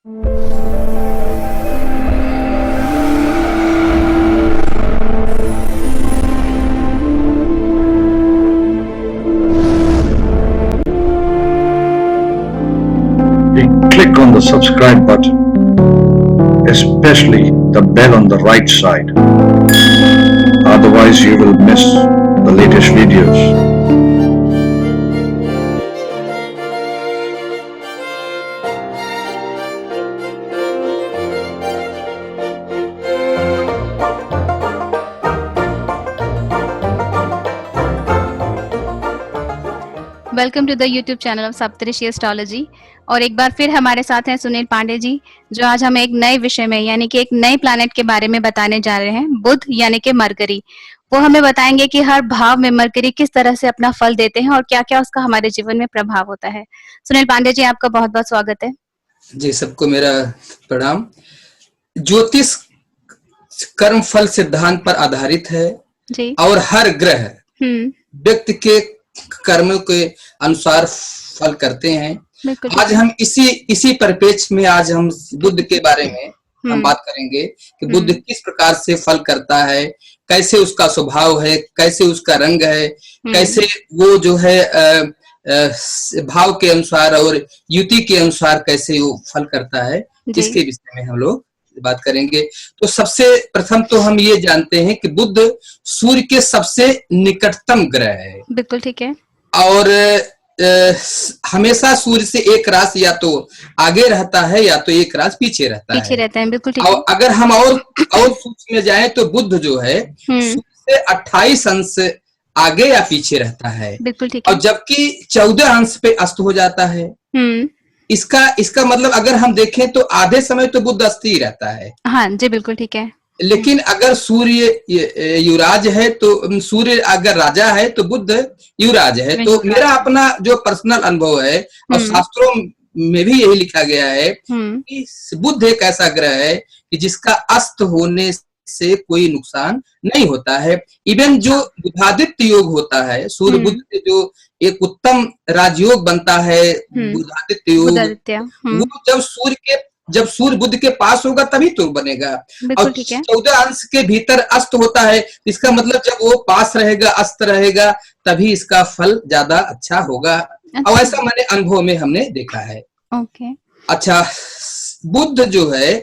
Click on the subscribe button, especially the bell on the right side. Otherwise, you will miss the latest videos. Welcome to the YouTube channel of Saptarishi astrology. और एक बार फिर हमारे साथ हैं सुनील पांडे जी, जो आज हमें एक नए विषय में यानी कि एक नए प्लैनेट के बारे में बताने जा रहे हैं, बुध यानी कि मरकरी। वो हमें बताएंगे कि हर भाव में मरकरी किस तरह से अपना फल देते हैं और क्या क्या उसका हमारे जीवन में प्रभाव होता है। सुनील पांडे जी, आपका बहुत बहुत स्वागत है। जी, सबको मेरा प्रणाम। ज्योतिष कर्म फल सिद्धांत पर आधारित है जी। और हर ग्रह व्यक्ति के कर्मों के अनुसार फल करते हैं। आज हम इसी परिप्रेक्ष्य में आज हम बुध के बारे में हम बात करेंगे कि बुध किस प्रकार से फल करता है, कैसे उसका स्वभाव है, कैसे उसका रंग है, कैसे वो जो है भाव के अनुसार और युति के अनुसार कैसे वो फल करता है, इसके विषय में हम लोग बात करेंगे। तो सबसे प्रथम तो हम ये जानते हैं कि बुध सूर्य के सबसे निकटतम ग्रह है। बिल्कुल ठीक है। और हमेशा सूर्य से एक राशि या तो आगे रहता है या तो एक राशि पीछे रहता है। बिल्कुल ठीक है। और अगर हम और सूक्ष्म में जाएं तो बुध जो है सूर्य से 28 अंश आगे या पीछे रहता है। बिल्कुल ठीक है। और जबकि 14 अंश पे अस्त हो जाता है। इसका मतलब अगर हम देखें तो आधे समय तो बुध अस्त ही रहता है। हाँ जी, बिल्कुल ठीक है। लेकिन अगर सूर्य युवराज है तो सूर्य अगर राजा है तो बुध युवराज है। तो मेरा अपना जो पर्सनल अनुभव है और शास्त्रों में भी यही लिखा गया है कि बुध एक ऐसा ग्रह है कि जिसका अस्त होने से कोई नुकसान नहीं होता है। इवन जो बुधादित्य योग होता है, सूर्य बुध से जो एक उत्तम राजयोग बनता है बुधादित्य योग, वो जब सूर्य बुध के पास होगा तभी तो बनेगा। और 14 अंश के भीतर अस्त होता है, इसका मतलब जब वो पास रहेगा, अस्त रहेगा, तभी इसका फल ज्यादा अच्छा होगा। और ऐसा मैंने अनुभव में हमने देखा है। अच्छा, बुध जो है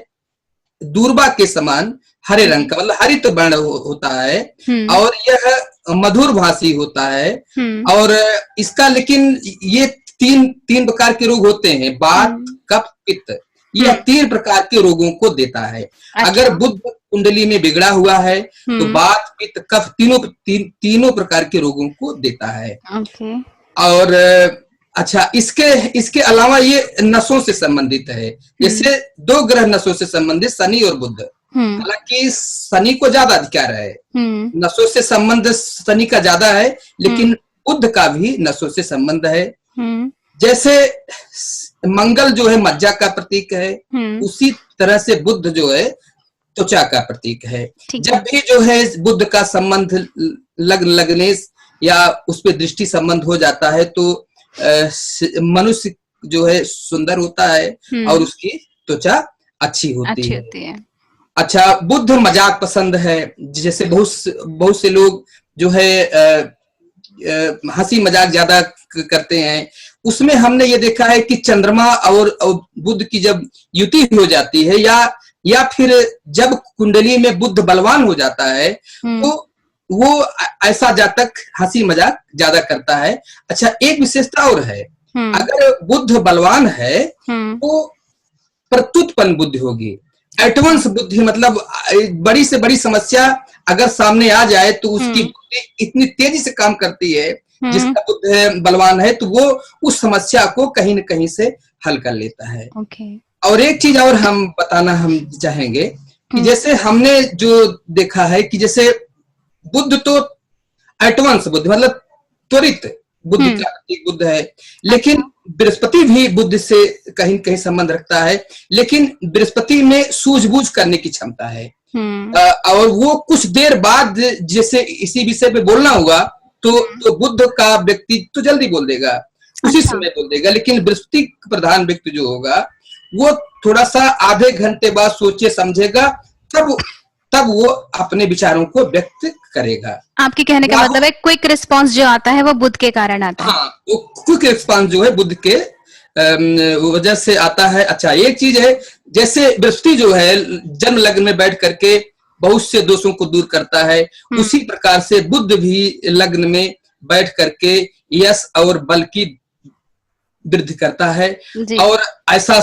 दूर्वा के समान हरे रंग का, मतलब हरित वर्ण होता है और यह मधुर भाषी होता है। और इसका लेकिन ये तीन प्रकार के रोग होते हैं, वात, कफ, पित्त। यह 3 प्रकार के रोगों को देता है। अगर बुध कुंडली में बिगड़ा हुआ है तो वात, पित्त, कफ तीनों प्रकार के रोगों को देता है। और अच्छा, इसके अलावा ये नसों से संबंधित है। जैसे 2 ग्रह नसों से संबंधित, शनि और बुध। हालांकि शनि को ज्यादा अधिकार है, नसों से संबंध शनि का ज्यादा है, लेकिन बुध का भी नसों से संबंध है। जैसे मंगल जो है मज्जा का प्रतीक है, उसी तरह से बुध जो है त्वचा का प्रतीक है। जब भी जो है बुध का संबंध लगने या उस पर दृष्टि संबंध हो जाता है तो मनुष्य जो है सुंदर होता है और उसकी त्वचा अच्छी होती है। अच्छा, बुध मजाक पसंद है। जैसे बहुत से लोग जो है हंसी मजाक ज्यादा करते हैं। उसमें हमने ये देखा है कि चंद्रमा और बुध की जब युति हो जाती है या फिर जब कुंडली में बुध बलवान हो जाता है तो वो ऐसा जातक हंसी मजाक ज्यादा करता है। अच्छा, एक विशेषता और है, अगर बुध बलवान है तो प्रत्युत्पन्न बुद्धि होगी, एडवांस बुद्धि। मतलब बड़ी से बड़ी समस्या अगर सामने आ जाए तो उसकी बुद्धि इतनी तेजी से काम करती है, जिसका बुध बलवान है तो वो उस समस्या को कहीं न कहीं से हल कर लेता है। और एक चीज और हम बताना हम चाहेंगे कि जैसे हमने जो देखा है कि जैसे बुध तो एडवांस बुद्धि, मतलब त्वरित बुद्धि का प्रतीक बुध है, लेकिन बृहस्पति भी बुध से कहीं कहीं संबंध रखता है। लेकिन बृहस्पति में सूझबूझ करने की क्षमता है और वो कुछ देर बाद जैसे इसी विषय पे बोलना हुआ तो बुध का व्यक्ति तो जल्दी बोल देगा, उसी समय बोल देगा। लेकिन बृहस्पति प्रधान व्यक्ति जो होगा वो थोड़ा सा आधे घंटे बाद सोचे समझेगा, तब वो अपने विचारों को व्यक्त करेगा। आपके कहने का मतलब है क्विक रिस्पांस जो आता है वो बुध के कारण आता है। हाँ, वो क्विक रिस्पांस जो है बुध के वजह से आता है। अच्छा, एक चीज है, जैसे बृहस्पति जो है जन्म लग्न में बैठ करके बहुत से दोषों को दूर करता है, उसी प्रकार से बुध भी लग्न में बैठ करके यश और बल की वृद्धि करता है। और ऐसा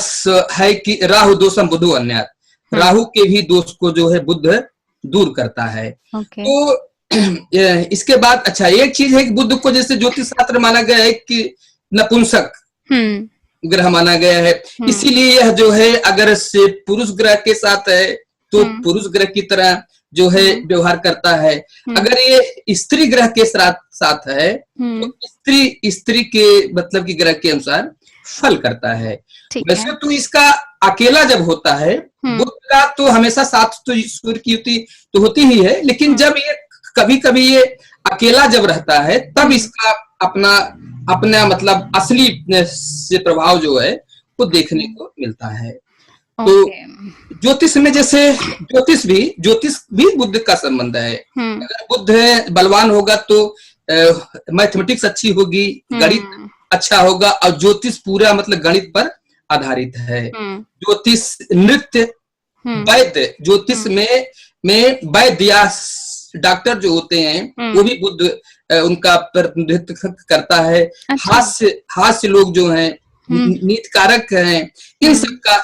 है कि राहु दोषम बुधो अन्यात्, राहु के भी दोष को जो है बुध दूर करता है। तो इसके बाद अच्छा एक चीज है कि बुध को जैसे ज्योतिष शास्त्र माना गया है कि नपुंसक ग्रह माना गया है, इसीलिए यह जो है अगर से पुरुष ग्रह के साथ है तो पुरुष ग्रह की तरह जो है व्यवहार करता है। अगर ये स्त्री ग्रह के साथ है तो स्त्री के मतलब की ग्रह के अनुसार फल करता है। वैसे तो इसका अकेला जब होता है बुध का तो हमेशा साथ तो सूर्य की युति तो होती ही है, लेकिन जब ये कभी कभी ये अकेला जब रहता है तब इसका अपना मतलब असली से प्रभाव जो है वो देखने को मिलता है। तो ज्योतिष में जैसे ज्योतिष भी बुध का संबंध है। अगर बुध बलवान होगा तो मैथमेटिक्स अच्छी होगी, गणित अच्छा होगा, और ज्योतिष पूरा मतलब गणित पर आधारित है। ज्योतिष नृत्य वैद्य, ज्योतिष में वैद्य या डॉक्टर जो होते हैं वो भी बुध उनका प्रतिनिधित्व करता है। अच्छा। हास्य लोग जो हैं, नीतिकारक हैं, इन सब का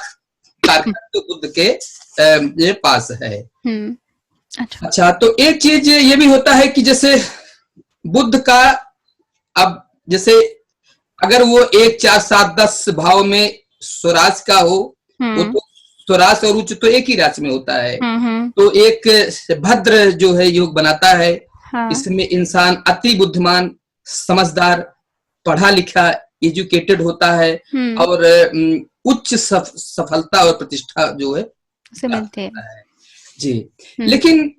तो बुध के पास है। अच्छा, तो एक चीज ये भी होता है कि जैसे बुध का अब जैसे अगर वो 1, 4, 7, 10 भाव में स्वराज का हो, वो तो स्वराज और उच्च तो एक ही राशि में होता है, तो एक भद्र जो है योग बनाता है। हाँ। इसमें इंसान अति बुद्धिमान, समझदार, पढ़ा लिखा, एजुकेटेड होता है और उच्च सफलता और प्रतिष्ठा जो है मिलते हैं जी। लेकिन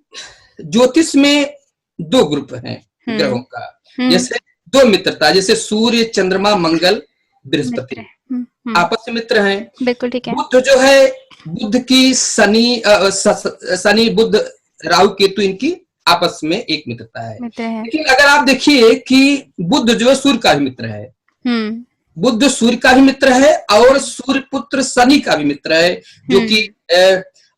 ज्योतिष में 2 ग्रुप हैं ग्रहों का, जैसे 2 मित्रता, जैसे सूर्य, चंद्रमा, मंगल, बृहस्पति आपस में मित्र हैं। बिल्कुल ठीक है। बुध जो है, बुध की शनि बुध राहु केतु इनकी आपस में एक मित्रता है। लेकिन अगर आप देखिए कि बुध जो है सूर्य का भी मित्र है, बुध सूर्य का भी मित्र है और सूर्य पुत्र शनि का भी मित्र है, जो कि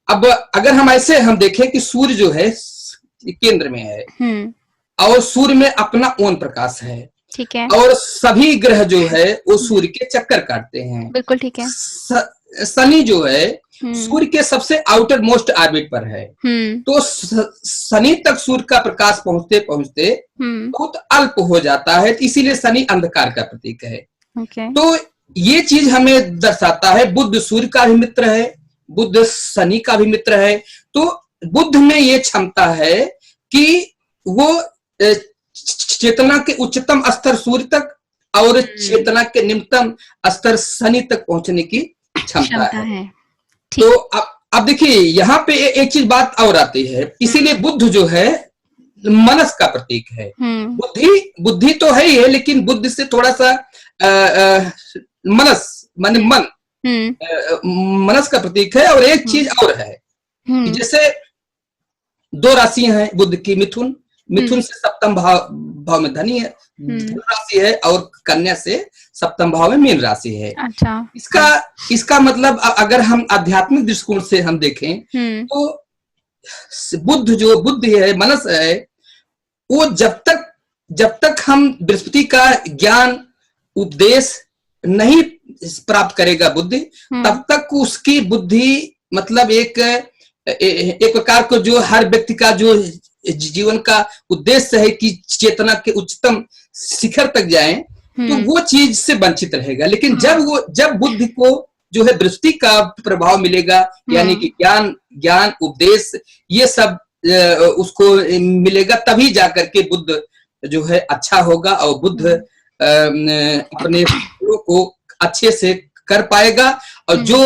अब अगर हम देखें कि सूर्य जो है केंद्र में है और सूर्य में अपना ओन प्रकाश है, ठीक है, और सभी ग्रह जो है वो सूर्य के चक्कर काटते हैं। बिल्कुल ठीक है। शनि जो है सूर्य के सबसे आउटर मोस्ट ऑर्बिट पर है, तो शनि तक सूर्य का प्रकाश पहुंचते पहुंचते बहुत अल्प हो जाता है, इसीलिए शनि अंधकार का प्रतीक है। तो ये चीज हमें दर्शाता है बुध सूर्य का भी मित्र है, बुध शनि का भी मित्र है। तो बुध में ये क्षमता है कि वो चेतना के उच्चतम स्तर सूर्य तक और चेतना के निम्नतम स्तर शनि तक पहुंचने की क्षमता है। तो अब देखिए यहाँ पे एक चीज बात और आती है, इसीलिए बुध जो है मनस का प्रतीक है। बुद्धि तो है ही है, लेकिन बुद्धि से थोड़ा सा मनस माने मन मनस का प्रतीक है। और एक चीज और है कि जैसे 2 राशियां हैं बुध की, मिथुन से सप्तम भाव में धनी है, धनु राशि है, और कन्या से सप्तम भाव में मीन राशि है। अच्छा। इसका मतलब अगर हम आध्यात्मिक दृष्टिकोण से हम देखें तो बुद्धि है, मनस है, वो जब तक हम बृहस्पति का ज्ञान उपदेश नहीं प्राप्त करेगा बुद्धि, तब तक उसकी बुद्धि मतलब एक प्रकार को जो हर व्यक्ति का जो जीवन का उद्देश्य है कि चेतना के उच्चतम शिखर तक जाए, तो वो चीज से वंचित रहेगा। लेकिन जब बुद्धि को जो है बृहस्पति का प्रभाव मिलेगा, यानी कि ज्ञान उपदेश ये सब उसको मिलेगा, तभी जाकर के बुद्ध जो है अच्छा होगा और बुद्ध अपने को अच्छे से कर पाएगा। और जो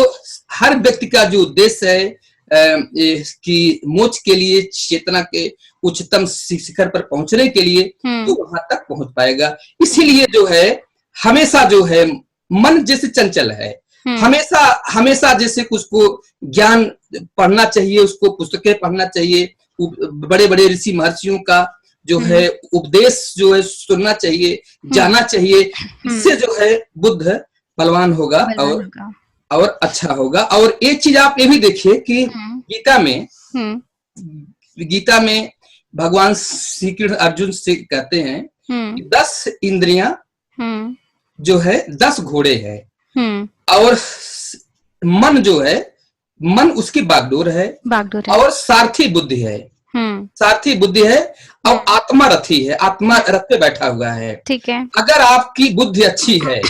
हर व्यक्ति का जो उद्देश्य है कि मोक्ष के लिए, चेतना के उच्चतम शिखर पर पहुंचने के लिए, तो वहां तक पहुंच पाएगा। इसीलिए जो है हमेशा जो है मन जैसे चंचल है, हमेशा हमेशा जैसे उसको ज्ञान पढ़ना चाहिए, उसको पुस्तकें पढ़ना चाहिए, बड़े बड़े ऋषि महर्षियों का जो है उपदेश जो है सुनना चाहिए, जाना चाहिए। इससे जो है बुद्ध बलवान होगा और अच्छा होगा। और एक चीज आप ये भी देखिए कि गीता में भगवान श्री कृष्ण अर्जुन से कहते हैं कि 10 इंद्रियां जो है 10 घोड़े है, और मन जो है, मन उसकी बागडोर है और सारथी बुद्धि है, सारथी बुद्धि है, और आत्मा रथी है, आत्मा रथ पे बैठा हुआ है। ठीक है। अगर आपकी बुद्धि अच्छी है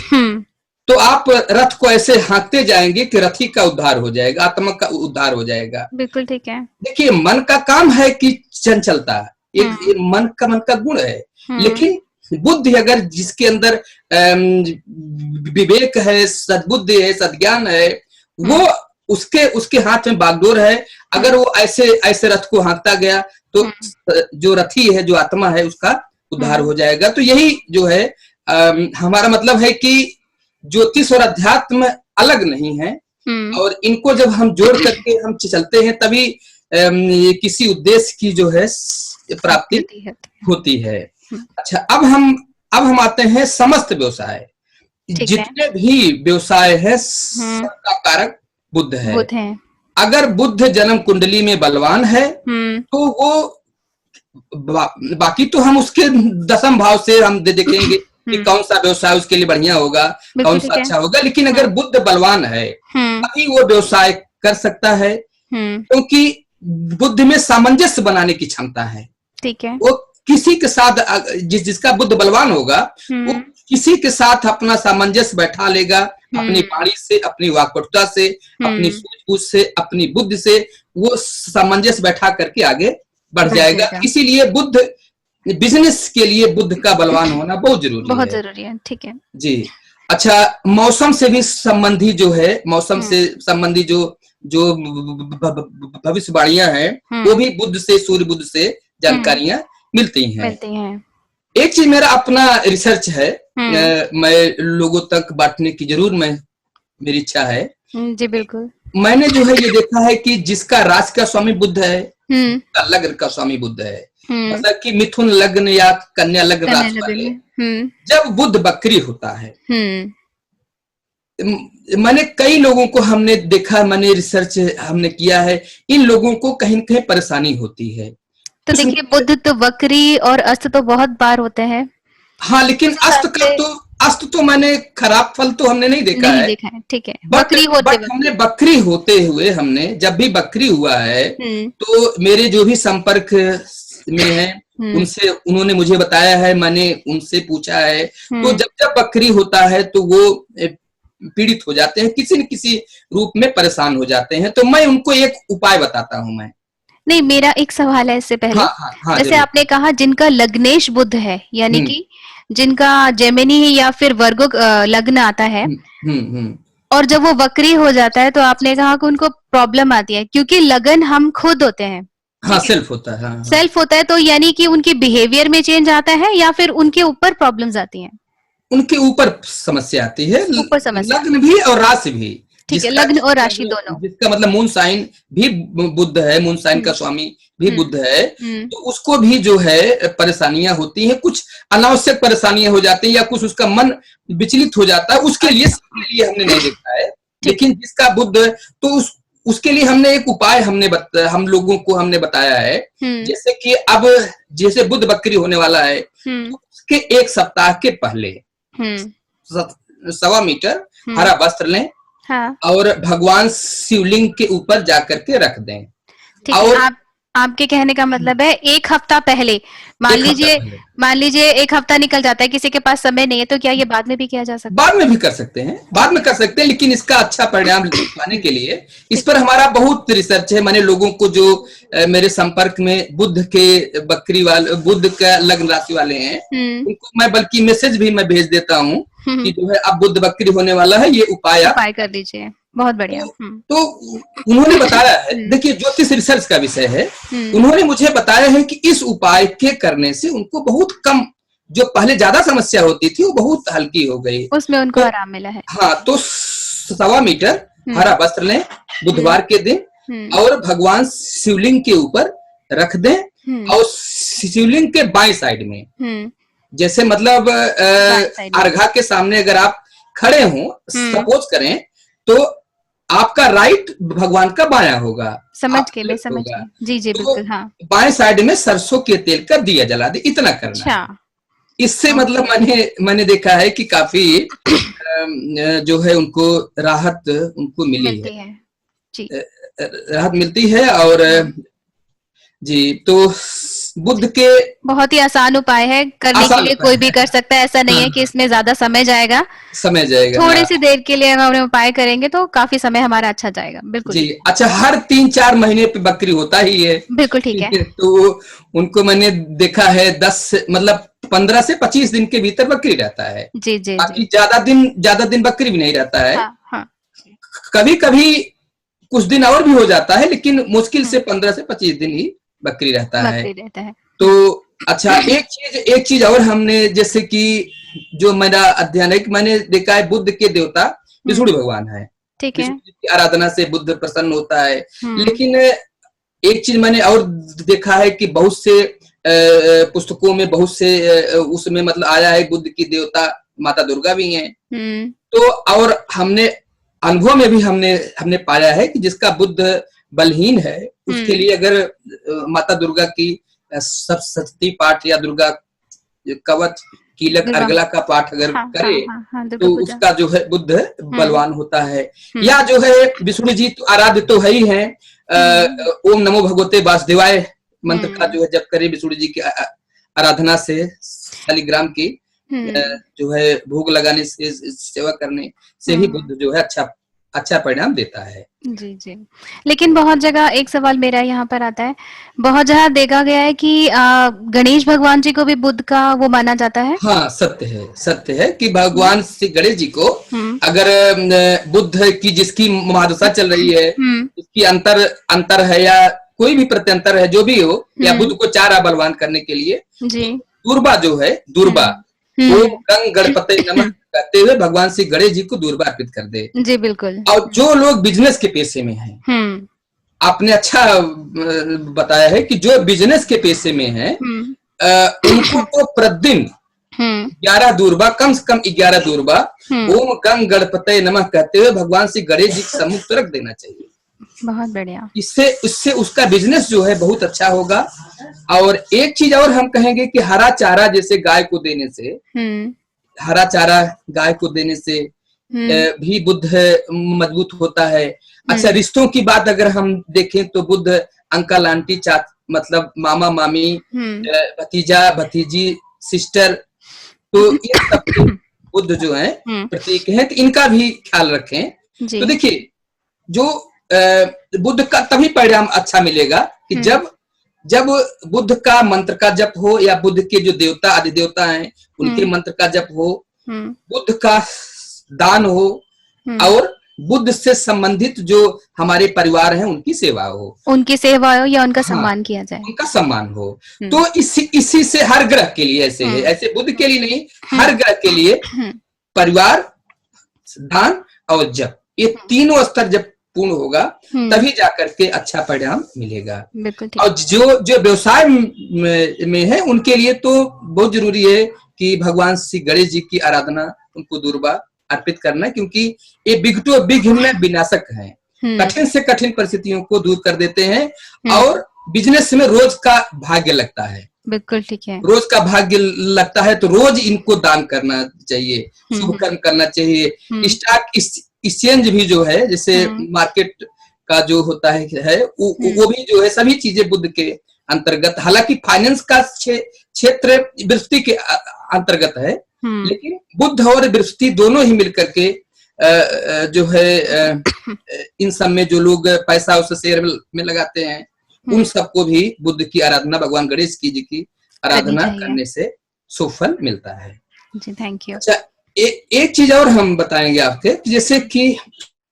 तो आप रथ को ऐसे हाँकते जाएंगे कि रथी का उद्धार हो जाएगा, आत्मा का उद्धार हो जाएगा। बिल्कुल ठीक है। देखिए, मन का काम है कि चंचलता, एक मन का गुण है, लेकिन बुद्धि अगर जिसके अंदर विवेक है, सद्बुद्धि है, सद्ज्ञान है, वो उसके हाथ में बागडोर है। अगर वो ऐसे रथ को हाँकता गया तो जो रथी है, जो आत्मा है, उसका उद्धार हो जाएगा। तो यही जो है हमारा मतलब है कि ज्योतिष और अध्यात्म अलग नहीं है, और इनको जब हम जोड़ करके हम चलते हैं तभी किसी उद्देश्य की जो है प्राप्ति होती है। अच्छा, अब हम आते हैं समस्त व्यवसाय। जितने भी व्यवसाय है सबका कारक बुद्ध है। अगर बुद्ध जन्म कुंडली में बलवान है तो वो बाकी तो हम उसके दशम भाव से हम देखेंगे कि कौन सा व्यवसाय उसके लिए बढ़िया होगा, कौन सा अच्छा होगा। लेकिन अगर बुद्ध बलवान है तभी वो व्यवसाय कर सकता है, क्योंकि बुद्ध में सामंजस्य बनाने की क्षमता है। ठीक है। वो किसी के साथ जिसका बुद्ध बलवान होगा वो किसी के साथ अपना सामंजस्य बैठा लेगा, अपनी वाणी से, अपनी वाक्पटुता से, अपनी सूझबूझ से, अपनी बुद्धि से वो सामंजस्य बैठा करके आगे बढ़ जाएगा। इसीलिए बुद्ध बिजनेस के लिए बुद्ध का बलवान होना बहुत जरूरी है। ठीक है जी। अच्छा, मौसम से भी संबंधी जो है, मौसम से संबंधी जो भविष्यवाणियां हैं वो भी बुद्ध से, सूर्य बुद्ध से जानकारियां मिलती हैं। एक चीज मेरा अपना रिसर्च है, मैं लोगों तक बांटने की जरूर मेरी इच्छा है। जी बिल्कुल। मैंने जो है ये देखा है कि जिसका राशि का स्वामी बुद्ध है, लग्न का स्वामी बुद्ध है, मतलब कि मिथुन लग्न या कन्या लग्न राशि वाले, जब बुद्ध बकरी होता है, मैंने कई लोगों को हमने देखा, मैंने रिसर्च हमने किया है, इन लोगों को कहीं न कहीं परेशानी होती है। तो देखिए, बुद्ध तो बकरी और अस्त तो बहुत बार होते हैं। हाँ, लेकिन अस्त तो मैंने खराब फल तो हमने नहीं देखा है। ठीक है। हमने बकरी होते हुए, हमने जब भी बकरी हुआ है तो मेरे जो भी संपर्क में है उनसे, उन्होंने मुझे बताया है, मैंने उनसे पूछा है, तो जब बकरी होता है तो वो पीड़ित हो जाते हैं, किसी न किसी रूप में परेशान हो जाते हैं। तो मैं उनको एक उपाय बताता हूँ। नहीं, मेरा एक सवाल है इससे पहले। हाँ, जैसे आपने कहा जिनका लग्नेश बुद्ध है, यानी कि जिनका जेमिनी या फिर वर्गो लग्न आता है, और जब वो बकरी हो जाता है तो आपने कहा कि उनको प्रॉब्लम आती है, क्योंकि लगन हम खुद होते हैं। हाँ, सेल्फ होता है। हाँ, सेल्फ होता है, तो यानी कि उनके बिहेवियर में चेंज आता है या फिर उनके ऊपर प्रॉब्लम्स आती हैं? उनके ऊपर समस्या आती है, लग्न भी और राशि भी। ठीक है, लग्न और राशि दोनों। जिसका मतलब मून साइन भी बुद्ध है, मून साइन का स्वामी भी बुद्ध है, तो उसको भी जो है परेशानियां होती हैं, कुछ अनावश्यक परेशानियां हो जाती हैं, या कुछ उसका मन विचलित हो जाता है। उसके लिए हमने नहीं देखा है, लेकिन जिसका बुद्ध, तो उसके लिए हमने एक उपाय हम लोगों को हमने बताया है। जैसे कि अब जैसे बुद्ध बकरी होने वाला है, तो उसके 1 सप्ताह के पहले 1.25 मीटर हरा वस्त्र लें। हाँ। और भगवान शिवलिंग के ऊपर जाकर के रख दें। और आपके कहने का मतलब है 1 हफ्ता पहले, मान लीजिए 1 हफ्ता निकल जाता है, किसी के पास समय नहीं है, तो क्या ये बाद में भी किया जा सकता है? बाद में भी कर सकते हैं, लेकिन इसका अच्छा परिणाम पाने के लिए इस पर हमारा बहुत रिसर्च है। मैंने लोगों को जो मेरे संपर्क में बुद्ध के बकरी वाले, बुद्ध का लग्न राशि वाले हैं, उनको मैं बल्कि मैसेज भी मैं भेज देता हूँ कि जो है अब बुद्ध बकरी होने वाला है, ये उपाय कर दीजिए। बहुत बढ़िया। तो उन्होंने बताया है, देखिए ज्योतिष रिसर्च का विषय है, उन्होंने मुझे बताया है कि इस उपाय के करने से उनको बहुत कम, जो पहले ज्यादा समस्या होती थी वो बहुत हल्की हो गई, उसमें उनको आराम मिला है। हाँ, तो 1.25 मीटर हरा वस्त्र लें बुधवार के दिन और भगवान शिवलिंग के ऊपर रख दें और शिवलिंग के बाएं साइड में, जैसे मतलब अर्घा के सामने अगर आप खड़े हो, सपोज करें, तो आपका राइट भगवान का बायां होगा। समझ के, मैं समझ गई। जी जी, बिल्कुल। हाँ, बाएं साइड में सरसों के तेल का दिया जला दे, इतना करना। अच्छा, इससे मतलब मैंने देखा है कि काफी जो है उनको राहत उनको मिली है। जी, राहत मिलती है। और जी, तो बुद्ध के बहुत ही आसान उपाय है, करने के लिए कोई भी कर सकता है, ऐसा नहीं है कि इसमें ज्यादा समय जाएगा। थोड़ी सी देर के लिए हम उपाय करेंगे तो काफी समय हमारा अच्छा जाएगा। बिल्कुल जी। अच्छा, हर 3-4 महीने पे बकरी होता ही है। बिल्कुल ठीक है। तो उनको मैंने देखा है 15 से 25 दिन के भीतर बकरी रहता है। जी जी, बाकी ज्यादा दिन बकरी भी नहीं रहता है। हाँ, हाँ। कभी कभी कुछ दिन और भी हो जाता है, लेकिन मुश्किल से 15 से 25 दिन ही बकरी रहता है। तो अच्छा, एक चीज और हमने, जैसे कि जो मेरा अध्ययन है कि मैंने देखा है बुद्ध के देवता विष्णु भगवान है। ठीक है। विष्णु की आराधना से बुद्ध प्रसन्न होता है। लेकिन एक चीज मैंने और देखा है कि बहुत से पुस्तकों में, बहुत से उसमें मतलब आया है बुद्ध की देवता माता दुर्गा भी हैं। तो और हमने अनुभव में भी हमने पाया है कि जिसका बुद्ध बलहीन है, उसके लिए अगर माता दुर्गा की सप्तशती पाठ या दुर्गा कवच कीलक अर्गला का पाठ अगर करे तो उसका जो है बुद्ध बलवान होता है। या जो है विष्णु जी तो आराध्य तो है ही है। ओम नमो भगवते वासुदेवाय मंत्र का जो है जप करे विष्णु जी की आराधना से, शालिग्राम की जो है भोग लगाने से, सेवा करने से ही बुद्ध जो है अच्छा परिणाम देता है। जी जी। लेकिन बहुत जगह एक सवाल मेरा यहाँ पर आता है, बहुत जगह देखा गया है कि गणेश भगवान जी को भी बुद्ध का वो माना जाता है। हाँ, सत्य है कि भगवान श्री गणेश जी को अगर बुद्ध की जिसकी महादशा चल रही है, जिसकी अंतर है या कोई भी प्रत्यंतर है, जो भी हो, या बुद्ध को चारा बलवान करने के लिए दुर्बा जो है, दुर्बा ओम गंग गणपते नमः कहते हुए भगवान श्री गणेश जी को दुर्बा अर्पित कर दे। जी बिल्कुल। और जो लोग बिजनेस के पेशे में हैं, आपने अच्छा बताया है कि जो बिजनेस के पेशे में हैं, उनको तो प्रतिदिन 11 दुर्बा, कम से कम 11 दुर्बा ओम गंग गणपते नमः कहते हुए भगवान श्री गणेश जी के सम्मुख रख देना चाहिए। बहुत बढ़िया। इससे उसका बिजनेस जो है बहुत अच्छा होगा। और एक चीज और हम कहेंगे कि हरा चारा जैसे गाय को देने से, हरा चारा गाय को देने से भी बुद्ध मजबूत होता है। अच्छा, रिश्तों की बात अगर हम देखें तो बुद्ध अंकल आंटी मतलब मामा मामी, भतीजा भतीजी, सिस्टर, तो ये सब बुद्ध जो है प्रतीक है, तो इनका भी ख्याल रखें। तो देखिए, जो बुद्ध का तभी परिणाम अच्छा मिलेगा कि जब बुद्ध का मंत्र का जप हो, या बुद्ध के जो देवता आदि देवता हैं उनके मंत्र का जप हो, बुद्ध का दान हो, और बुद्ध से संबंधित जो हमारे परिवार हैं उनकी सेवा हो या उनका सम्मान किया जाए, उनका सम्मान हो। तो इसी से हर ग्रह के लिए ऐसे है, ऐसे बुद्ध के लिए नहीं, हर ग्रह के लिए परिवार, दान और जप, ये तीनों स्तर जब पूर्ण होगा तभी जाकर के अच्छा परिणाम मिलेगा। और जो व्यवसाय में है उनके लिए तो बहुत जरूरी है कि भगवान श्री गणेश जी की आराधना, उनको दुर्बा अर्पित करना, क्योंकि ये विघ्न विनाशक हैं, कठिन से कठिन परिस्थितियों को दूर कर देते हैं। और बिजनेस में रोज का भाग्य लगता है। बिल्कुल ठीक है। रोज का भाग्य लगता है तो रोज इनको दान करना चाहिए, शुभ कर्म करना चाहिए। स्टॉक एक्सचेंज भी जो है, जैसे मार्केट का जो होता है वो भी जो है, सभी चीजें बुद्ध के अंतर्गत, हालांकि फाइनेंस का क्षेत्र बृहस्पति के अंतर्गत है, लेकिन बुद्ध और बृहस्पति दोनों ही मिलकर के जो है इन सब में जो लोग पैसा उस शेयर में लगाते हैं, उन सबको भी बुद्ध की आराधना, भगवान गणेश जी की आराधना करने से सुफल मिलता है। जी, थैंक यू। अच्छा, एक चीज और हम बताएंगे आपके, जैसे कि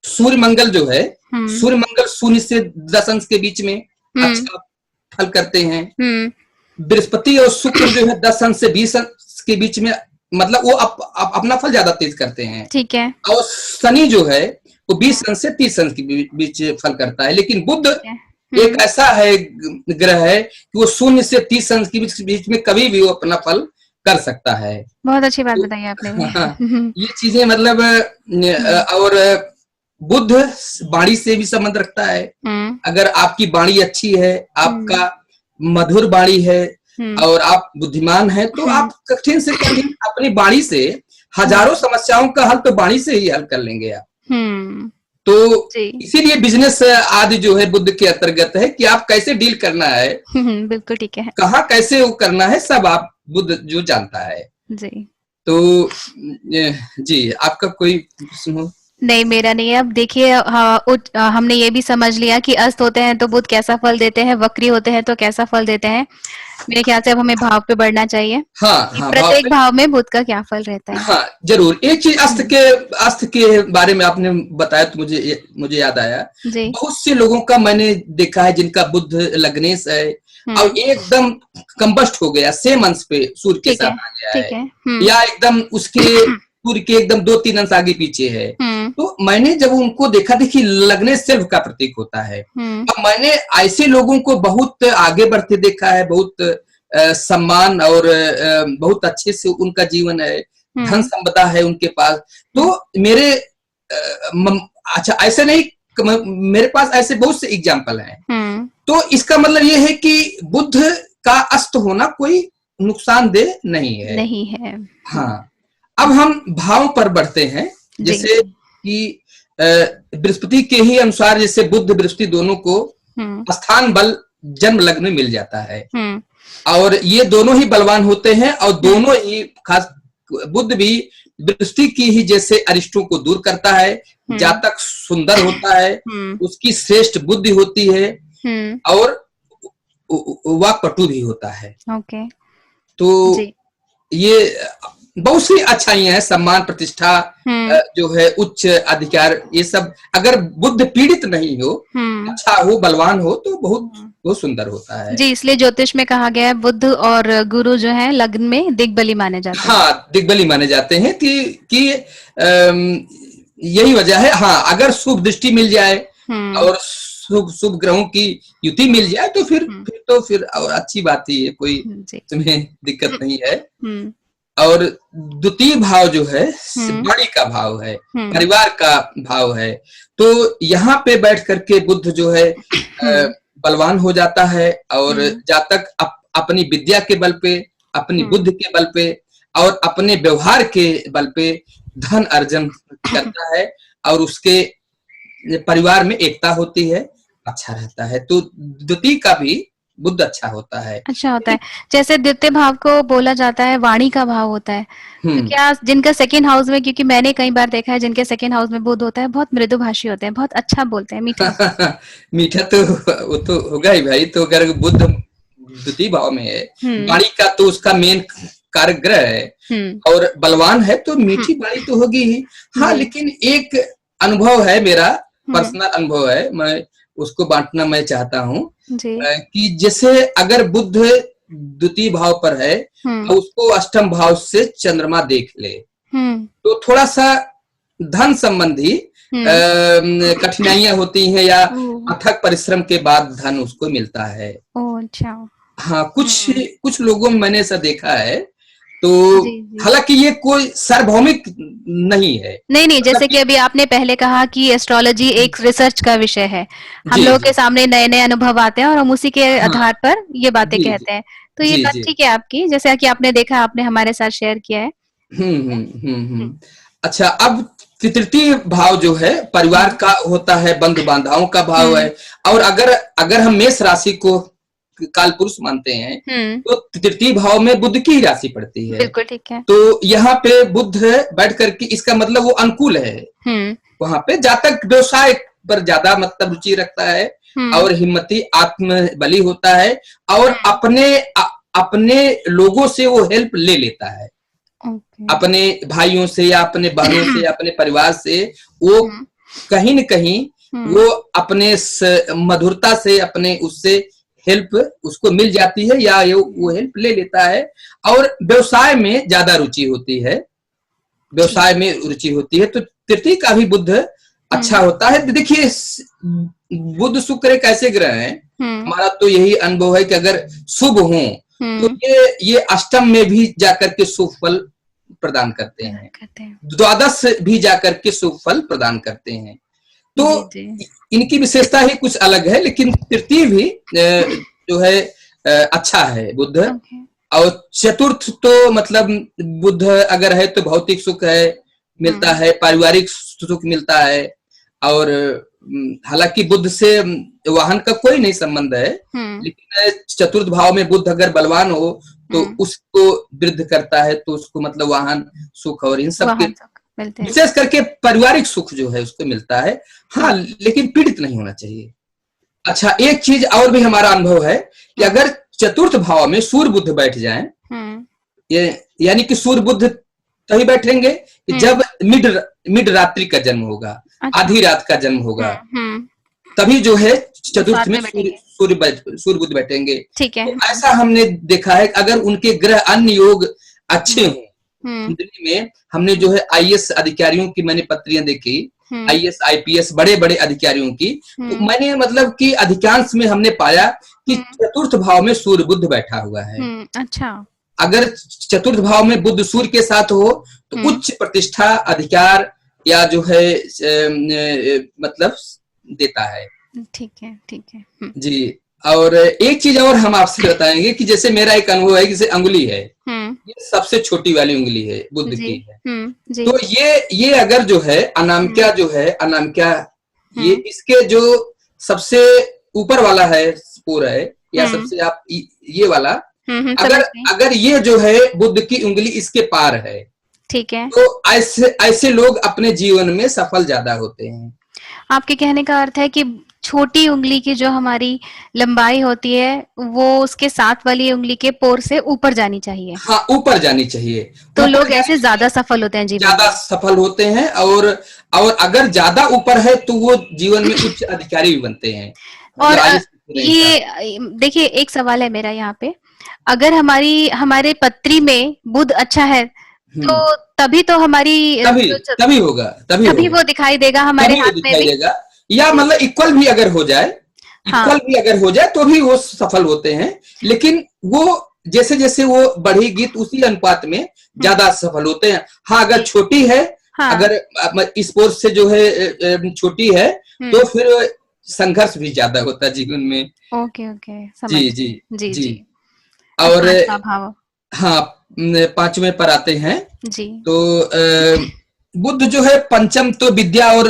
सूर्य मंगल जो है, सूर्य मंगल शून्य से 10 अंश के बीच में अच्छा फल करते हैं। बृहस्पति और शुक्र जो है 10 अंश से 20 अंश के बीच में, मतलब वो अपना फल ज्यादा तेज करते हैं। ठीक है। और शनि जो है वो 20 अंश से 30 अंश के बीच फल करता है। लेकिन बुध ठीक है। एक ऐसा है ग्रह है कि वो 0 से 30 अंश के बीच में कभी भी वो अपना फल कर सकता है। बहुत अच्छी बात तो बताई आपने। ये चीजें मतलब और बुध वाणी से भी संबंध रखता है। अगर आपकी वाणी अच्छी है, आपका मधुर वाणी है और आप बुद्धिमान है, तो आप कठिन से कठिन अपनी वाणी से हजारों समस्याओं का हल तो वाणी से ही हल कर लेंगे आप। तो जी। इसीलिए बिजनेस आदि जो है बुद्ध के अंतर्गत है कि आप कैसे डील करना है, बिल्कुल ठीक है। कहाँ कैसे वो करना है, सब आप बुद्ध जो जानता है। जी। तो जी, आपका कोई प्रश्न हो? नहीं, मेरा नहीं है। अब देखिए, हमने ये भी समझ लिया कि अस्त होते हैं तो बुध कैसा फल देते हैं, वक्री होते हैं तो कैसा फल देते हैं। मेरे ख्याल से अब हमें भाव पे बढ़ना चाहिए हाँ, कि हाँ, प्रत्येक भाव में बुध का क्या फल रहता है। हाँ, जरूर। एक चीज अस्त के बारे में आपने बताया तो मुझे याद आया। जी। बहुत से लोगों का मैंने देखा है जिनका बुध लग्नेश है और एकदम कंबस्ट हो गया, सेम अंश पे सूर्य के साथ आ गया है, या एकदम उसके सूर्य के एकदम 2-3 अंश आगे पीछे है। तो मैंने जब उनको देखा, देखिए लग्नेश सेल्फ का प्रतीक होता है। अब मैंने ऐसे लोगों को बहुत आगे बढ़ते देखा है, बहुत सम्मान और बहुत अच्छे से उनका जीवन है, धन संपदा है उनके पास। तो मेरे अच्छा, ऐसे नहीं, मेरे पास ऐसे बहुत से एग्जाम्पल हैं। तो इसका मतलब ये है कि बुध का अस्त होना कोई नुकसानदेह नहीं है। नहीं है। हाँ, अब हम भाव पर बढ़ते हैं। जैसे कि बृहस्पति के ही अनुसार, जैसे बुध बृहस्पति दोनों को स्थान बल जन्म लग्न में मिल जाता है और ये दोनों ही बलवान होते हैं और दोनों ही, खास बुध भी बृहस्पति की ही जैसे अरिष्टों को दूर करता है, जातक सुंदर होता है, उसकी श्रेष्ठ बुद्धि होती है और वह पटु भी होता है। ओके। तो ये बहुत सी अच्छाइयां हैं, सम्मान, प्रतिष्ठा, जो है उच्च अधिकार, ये सब। अगर बुद्ध पीड़ित नहीं हो, अच्छा हो, बलवान हो, तो बहुत सुंदर होता है। जी, इसलिए ज्योतिष में कहा गया है बुध और गुरु जो है लग्न में दिग्बली माने जाते हैं। हाँ, दिग्बली माने जाते हैं कि यही वजह है। हाँ, अगर शुभ दृष्टि मिल जाए और शुभ ग्रहों की युति मिल जाए तो फिर और अच्छी बात ही है, कोई तुम्हें दिक्कत नहीं है। और द्वितीय भाव जो है वाणी का भाव है, परिवार का भाव है। तो यहाँ पे बैठ करके बुध जो है बलवान हो जाता है और जातक अपनी विद्या के बल पे, अपनी बुद्धि के बल पे और अपने व्यवहार के बल पे धन अर्जन करता है और उसके परिवार में एकता होती है, अच्छा रहता है। तो द्वितीय का भी बुद्ध अच्छा होता है। अच्छा होता है। जैसे द्वितीय भाव को बोला जाता है वाणी का भाव होता है, तो क्या जिनका सेकंड हाउस में, क्योंकि मैंने कई बार देखा है जिनके सेकंड हाउस में बुध होता है, बहुत मृदुभाषी होते हैं, बहुत अच्छा बोलते हैं, मीठा। मीठा तो वो तो होगा ही भाई। तो अगर बुध द्वितीय भाव में है, वाणी का तो उसका मेन कारक ग्रह है और बलवान है, तो मीठी वाणी तो होगी ही। हाँ, लेकिन एक अनुभव है मेरा, पर्सनल अनुभव है, मैं उसको बांटना मैं चाहता हूँ कि जैसे अगर बुध द्वितीय भाव पर है तो उसको अष्टम भाव से चंद्रमा देख ले तो थोड़ा सा धन संबंधी कठिनाइयां होती हैं या अथक परिश्रम के बाद धन उसको मिलता है। अच्छा। हाँ, कुछ लोगों में मैंने ऐसा देखा है। तो हालांकि ये कोई सार्वभौमिक नहीं है। नहीं, जैसे कि अभी आपने पहले कहा कि एस्ट्रोलॉजी एक रिसर्च का विषय है, हम लोगों के सामने नए नए अनुभव आते हैं और हम उसी के आधार पर ये बातें कहते हैं। तो ये बात ठीक है आपकी, जैसे कि आपने देखा, आपने हमारे साथ शेयर किया है। अच्छा, अब तृतीय भाव जो है परिवार का होता है, बंधु बांधवों का भाव है। और अगर हम मेष राशि को काल पुरुष मानते हैं तो तृतीय भाव में बुध की ही राशि पड़ती है। बिल्कुल ठीक है। तो यहाँ पे बुध बैठ करके, इसका मतलब वो अनुकूल है। वहां पे जातक व्यवसाय पर ज्यादा मतलब रुचि रखता है और हिम्मती आत्मबली होता है और अपने लोगों से वो हेल्प ले लेता है। अपने भाइयों से या अपने बहनों से या अपने परिवार से वो कहीं न कहीं वो अपने मधुरता से, अपने उससे हेल्प उसको मिल जाती है या वो हेल्प ले लेता है। और व्यवसाय में ज्यादा रुचि होती है, व्यवसाय में रुचि होती है। तो तृतीय का भी बुध अच्छा होता है। देखिए बुध शुक्र एक ऐसे ग्रह हैं, हमारा तो यही अनुभव है कि अगर शुभ हो तो ये अष्टम में भी जाकर के शुभ फल प्रदान करते हैं, द्वादश भी जाकर के शुभ फल प्रदान करते हैं। तो इनकी विशेषता ही कुछ अलग है, लेकिन तृतीय भी जो है अच्छा है बुध। और चतुर्थ तो मतलब बुध अगर है तो भौतिक सुख है मिलता है, पारिवारिक सुख मिलता है। और हालांकि बुध से वाहन का कोई नहीं संबंध है, लेकिन चतुर्थ भाव में बुध अगर बलवान हो तो उसको वृद्ध करता है, तो उसको मतलब वाहन सुख और इन सब के विशेष करके पारिवारिक सुख जो है उसको मिलता है। हाँ, लेकिन पीड़ित नहीं होना चाहिए। अच्छा, एक चीज और भी हमारा अनुभव है कि अगर चतुर्थ भाव में सूर्य बुध बैठ जाए, यानी कि सूर्य बुध तभी बैठेंगे कि जब मिड रात्रि का जन्म होगा, आधी रात का जन्म होगा, तभी जो है चतुर्थ में सूर्य बुध बैठेंगे। ठीक है। तो ऐसा हमने देखा है, अगर उनके ग्रह अन्य योग अच्छे हों, कुंडली में हमने जो है आईएएस अधिकारियों की मैंने पत्रियां देखी, आईएएस आईपीएस बड़े बड़े अधिकारियों की, तो मैंने मतलब कि अधिकांश में हमने पाया कि चतुर्थ भाव में सूर्य बुध बैठा हुआ है। अच्छा। अगर चतुर्थ भाव में बुध सूर्य के साथ हो तो उच्च प्रतिष्ठा, अधिकार या जो है मतलब देता है। ठीक है, ठीक है। जी। और एक चीज और हम आपसे बताएंगे कि जैसे मेरा एक अनुभव है, जैसे अंगुली है, ये सबसे छोटी वाली उंगली है बुध की है। तो ये अगर जो है अनामिका जो है, अनामिका ये इसके जो सबसे ऊपर वाला है स्पोर है, या सबसे आप ये वाला, अगर ये जो है बुध की उंगली इसके पार है, ठीक है, तो ऐसे लोग अपने जीवन में सफल ज्यादा होते हैं। आपके कहने का अर्थ है कि छोटी उंगली की जो हमारी लंबाई होती है वो उसके साथ वाली उंगली के पोर से ऊपर जानी चाहिए। हाँ, ऊपर जानी चाहिए, तो लोग ऐसे ज्यादा सफल होते हैं, जीवन ज्यादा सफल होते हैं। और अगर ज्यादा ऊपर है तो वो जीवन में उच्च अधिकारी भी बनते हैं। और ये देखिए, एक सवाल है मेरा यहाँ पे, अगर हमारे पत्री में बुध अच्छा है तो तभी तो हमारी तभी होगा, तभी वो दिखाई देगा हमारे हाथ में भी, या मतलब इक्वल भी अगर हो जाए, तो भी वो सफल होते हैं। लेकिन वो जैसे जैसे वो बढ़ेगी तो उसी अनुपात में ज्यादा सफल होते हैं। हाँ, अगर छोटी है, अगर स्पोर्ट्स से जो है छोटी है, तो फिर संघर्ष भी ज्यादा होता है जीवन में। ओके, जी जी जी जी। और हाँ, पांचवें पर आते हैं जी। तो बुध जो है पंचम तो विद्या और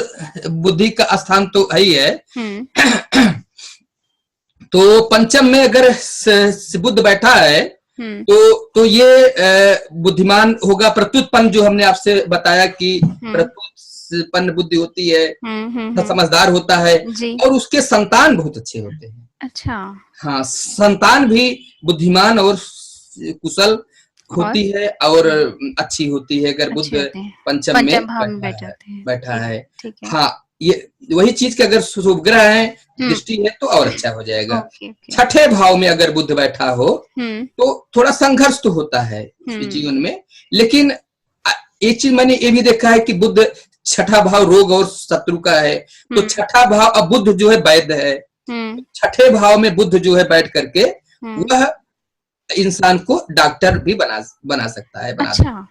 बुद्धि का स्थान तो है ही है। तो पंचम में अगर बुध बैठा है तो ये बुद्धिमान होगा, प्रत्युत्पन्न, जो हमने आपसे बताया कि प्रत्युत्पन्न बुद्धि होती है, समझदार होता है, और उसके संतान बहुत अच्छे होते हैं। अच्छा। हाँ, संतान भी बुद्धिमान और कुशल होती है और अच्छी होती है अगर बुध पंचम में बैठा है। हाँ, ये वही चीज के अगर शुभ ग्रह है, दृष्टि है, तो और अच्छा हो जाएगा। छठे भाव में अगर बुध बैठा हो तो थोड़ा संघर्ष तो होता है जीवन में, लेकिन एक चीज मैंने ये भी देखा है कि बुध छठा भाव रोग और शत्रु का है, तो छठा भाव, अब बुध जो है वैद्य है, छठे भाव में बुध जो है बैठ करके वह इंसान को डॉक्टर भी बना सकता है। अच्छा।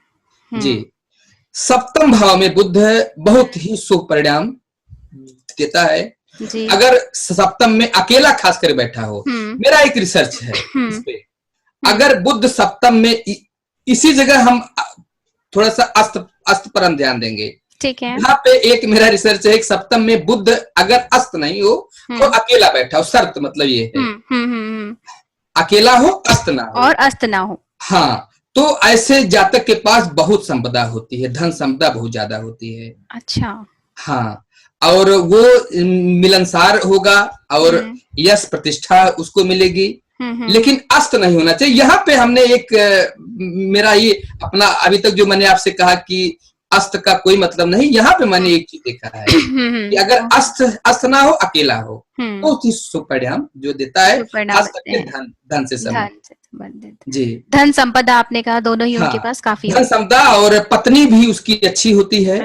जी। सप्तम भाव में बुध बहुत ही शुभ परिणाम देता है जी। अगर सप्तम में अकेला खास कर बैठा हो। मेरा एक रिसर्च है इस पे, अगर बुध सप्तम में इसी जगह हम थोड़ा सा अस्त पर हम ध्यान देंगे, ठीक है। यहाँ पे एक मेरा रिसर्च है, एक सप्तम में बुध अगर अस्त नहीं हो तो अकेला बैठा हो, शर्त मतलब ये है अकेला हो, अस्त ना हो, और अस्त ना हो। हाँ, तो ऐसे जातक के पास बहुत संपदा होती है, धन संपदा बहुत ज्यादा होती है। अच्छा। हाँ, और वो मिलनसार होगा और यश प्रतिष्ठा उसको मिलेगी, लेकिन अस्त नहीं होना चाहिए। यहाँ पे हमने एक मेरा ये अपना अभी तक जो मैंने आपसे कहा कि अस्त का कोई मतलब नहीं। यहाँ पे मैंने एक चीज देखा है कि अगर अस्त ना हो, अकेला हो, तो ही शुभ परिणाम जो देता है, खास करके धन से संबंधित। जी, धन संपदा आपने कहा दोनों ही उनके पास काफी धन संपदा, और पत्नी भी उसकी अच्छी होती है,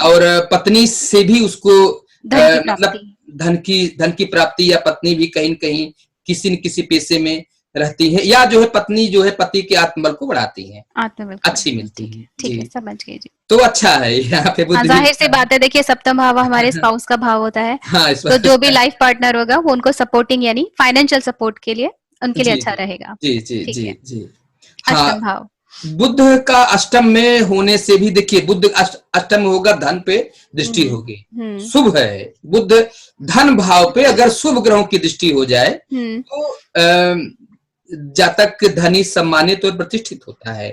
और पत्नी से भी उसको मतलब धन की प्राप्ति, या पत्नी भी कहीं न कहीं किसी न किसी पेशे में रहती है, या जो है पत्नी जो है पति के आत्मबल को बढ़ाती है, अच्छी मिलती है। ठीक है, समझ गए जी। तो अच्छा है यहाँ पे बुद्ध। जाहिर सी बात है, देखिए सप्तम भाव हमारे स्पाउस का भाव होता है। हाँ, तो जो भी लाइफ पार्टनर होगा वो उनको सपोर्टिंग यानी फाइनेंशियल सपोर्ट के लिए उनके लिए अच्छा रहेगा। जी जी जी जी। अष्टम भाव बुद्ध का अष्टम में होने से भी देखिए, बुद्ध अष्टम होगा, धन पे दृष्टि होगी, शुभ है। बुद्ध धन भाव पे अगर शुभ ग्रहों की दृष्टि हो जाए तो जातक धनी सम्मानित और प्रतिष्ठित होता है।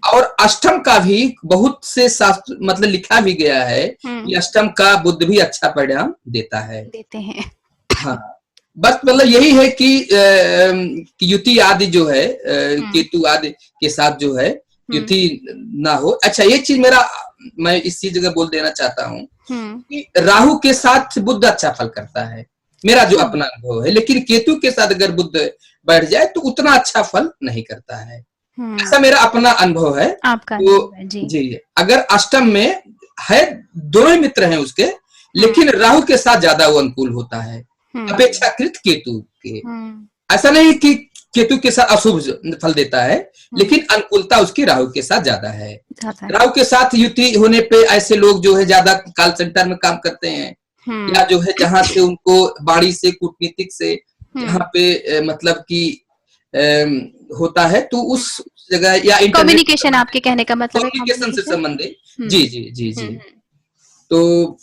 और अष्टम का भी बहुत से शास्त्र मतलब लिखा भी गया है कि अष्टम का बुद्ध भी अच्छा परिणाम देते हैं। हाँ, बस मतलब यही है कि युति आदि जो है, केतु आदि के साथ जो है युति ना हो। अच्छा, ये चीज मैं इसी जगह बोल देना चाहता हूँ कि राहु के साथ बुद्ध अच्छा फल करता है, मेरा जो अपना अनुभव है। लेकिन केतु के साथ अगर बुद्ध बैठ जाए तो उतना अच्छा फल नहीं करता है, ऐसा मेरा अपना अनुभव है। आपका तो जी, अगर अष्टम में है, दोनों ही मित्र हैं उसके, लेकिन राहु के साथ ज्यादा वो अनुकूल होता है अपेक्षाकृत केतु के। ऐसा नहीं कि केतु के साथ अशुभ फल देता है, लेकिन अनुकूलता उसकी राहु के साथ ज्यादा है। राहु के साथ युति होने पे ऐसे लोग जो है ज्यादा कॉल सेंटर में काम करते हैं, या जो है जहां से उनको बाड़ी से, कूटनीतिक से जहाँ पे मतलब कि होता है, तो उस जगह, या कम्युनिकेशन, आपके कहने का मतलब कम्युनिकेशन से संबंधित। जी जी जी जी। तो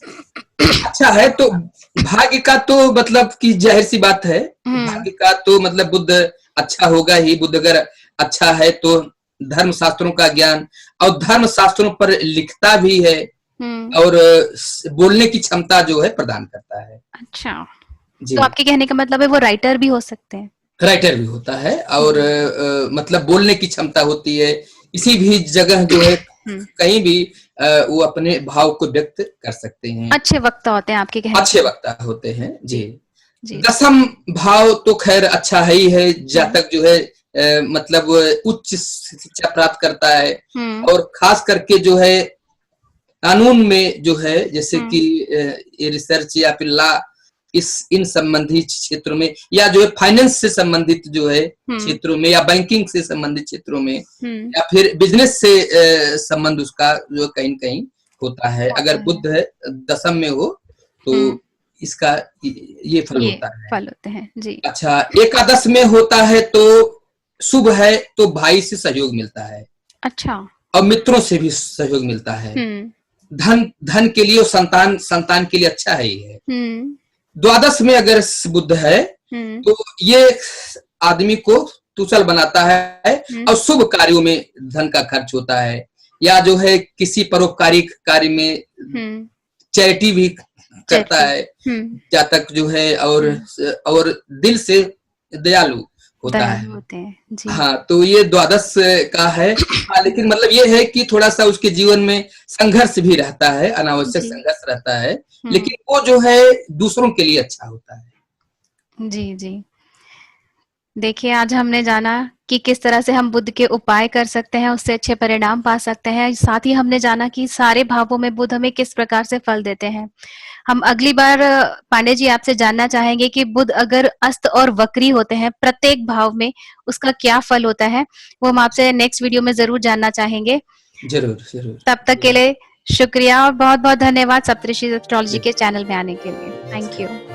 अच्छा है। तो भाग्य का तो मतलब कि जाहिर सी बात है, भाग्य का तो मतलब बुद्ध अच्छा होगा ही। बुद्ध अगर अच्छा है तो धर्म शास्त्रों का ज्ञान, और धर्म शास्त्रों पर लिखता भी है, और बोलने की क्षमता जो है प्रदान करता है। अच्छा, तो आपके कहने का मतलब है वो राइटर भी हो सकते हैं? राइटर भी होता है, और मतलब बोलने की क्षमता होती है, किसी भी जगह जो है कहीं भी वो अपने भाव को व्यक्त कर सकते हैं। अच्छे वक्ता होते हैं आपके कहने? अच्छे वक्ता होते हैं जी। दसम भाव तो खैर अच्छा है ही है, जातक जो है मतलब उच्च शिक्षा प्राप्त करता है, और खास करके जो है कानून में जो है, जैसे कि रिसर्च या फिर लॉ, इन संबंधित क्षेत्रों में, या जो है फाइनेंस से संबंधित जो है क्षेत्रों में, या बैंकिंग से संबंधित क्षेत्रों में, या फिर बिजनेस से संबंध उसका जो कहीं न कहीं होता है। अगर बुद्ध है दसम में हो तो इसका ये फल होते हैं जी। अच्छा, एकादश में होता है तो शुभ है, तो भाई से सहयोग मिलता है। अच्छा, और मित्रों से भी सहयोग मिलता है। धन के लिए, संतान के लिए अच्छा है ये। द्वादश में अगर बुद्ध है तो ये आदमी को कुशल बनाता है, और शुभ कार्यों में धन का खर्च होता है, या जो है किसी परोपकारी कार्य में चैरिटी भी करता है जातक जो है, और दिल से दयालु होता है। जी। हाँ, तो ये द्वादश का है। हाँ, लेकिन मतलब ये है कि थोड़ा सा उसके जीवन में संघर्ष भी रहता है, अनावश्यक संघर्ष रहता है, लेकिन वो जो है दूसरों के लिए अच्छा होता है। जी जी। देखिए, आज हमने जाना कि किस तरह से हम बुद्ध के उपाय कर सकते हैं, उससे अच्छे परिणाम पा सकते हैं। साथ ही हमने जाना कि सारे भावों में बुद्ध हमें किस प्रकार से फल देते हैं। हम अगली बार पांडे जी आपसे जानना चाहेंगे कि बुद्ध अगर अस्त और वक्री होते हैं प्रत्येक भाव में, उसका क्या फल होता है, वो हम आपसे नेक्स्ट वीडियो में जरूर जानना चाहेंगे। जरूर जरूर। तब तक के लिए शुक्रिया और बहुत बहुत धन्यवाद सप्तऋषि एस्ट्रोलॉजी के चैनल में आने के लिए। Thank you.